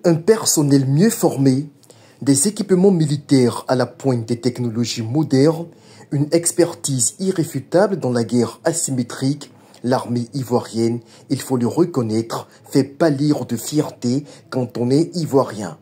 Un personnel mieux formé, des équipements militaires à la pointe des technologies modernes, une expertise irréfutable dans la guerre asymétrique, l'armée ivoirienne, il faut le reconnaître, fait pâlir de fierté quand on est ivoirien.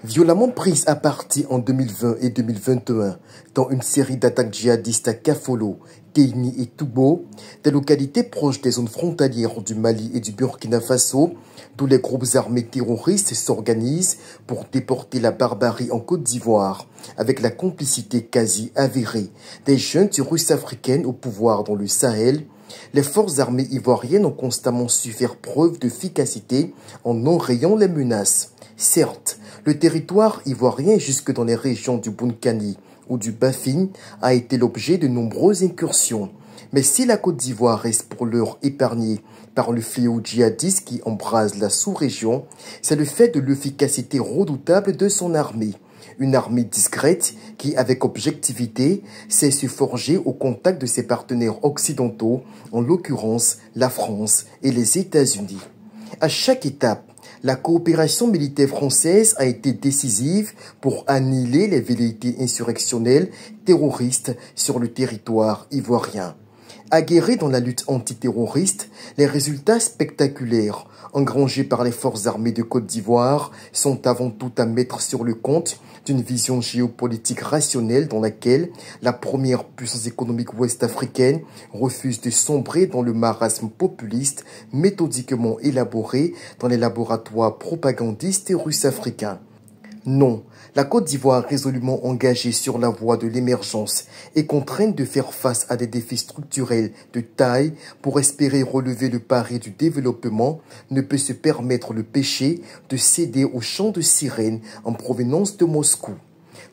Violemment prise à partie en 2020 et 2021 dans une série d'attaques djihadistes à Kafolo, Kéini et Toubo, des localités proches des zones frontalières du Mali et du Burkina Faso, d'où les groupes armés terroristes s'organisent pour déporter la barbarie en Côte d'Ivoire, avec la complicité quasi avérée des jeunes russes africaines au pouvoir dans le Sahel. Les forces armées ivoiriennes ont constamment su faire preuve d'efficacité en enrayant les menaces. Certes, le territoire ivoirien jusque dans les régions du Bounkhani ou du Bafin a été l'objet de nombreuses incursions. Mais si la Côte d'Ivoire reste pour l'heure épargnée par le fléau djihadiste qui embrase la sous-région, c'est le fait de l'efficacité redoutable de son armée. Une armée discrète qui, avec objectivité, sait se forger au contact de ses partenaires occidentaux, en l'occurrence la France et les États-Unis. À chaque étape, la coopération militaire française a été décisive pour annihiler les velléités insurrectionnelles terroristes sur le territoire ivoirien. Aguerris dans la lutte antiterroriste, les résultats spectaculaires engrangés par les forces armées de Côte d'Ivoire sont avant tout à mettre sur le compte d'une vision géopolitique rationnelle dans laquelle la première puissance économique ouest-africaine refuse de sombrer dans le marasme populiste méthodiquement élaboré dans les laboratoires propagandistes russes africains. Non, la Côte d'Ivoire résolument engagée sur la voie de l'émergence est contrainte de faire face à des défis structurels de taille pour espérer relever le pari du développement, ne peut se permettre le péché de céder au chant de sirène en provenance de Moscou.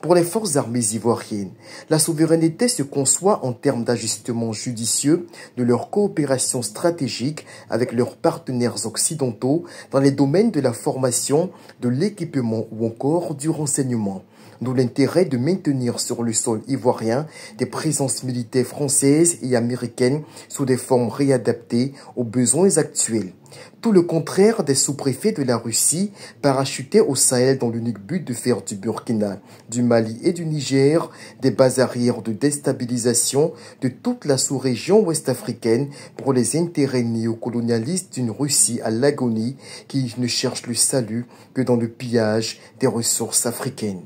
Pour les forces armées ivoiriennes, la souveraineté se conçoit en termes d'ajustement judicieux de leur coopération stratégique avec leurs partenaires occidentaux dans les domaines de la formation, de l'équipement ou encore du renseignement. D'où l'intérêt de maintenir sur le sol ivoirien des présences militaires françaises et américaines sous des formes réadaptées aux besoins actuels. Tout le contraire des sous-préfets de la Russie, parachutés au Sahel dans l'unique but de faire du Burkina, du Mali et du Niger des bases arrières de déstabilisation de toute la sous-région ouest-africaine pour les intérêts néocolonialistes d'une Russie à l'agonie qui ne cherche le salut que dans le pillage des ressources africaines.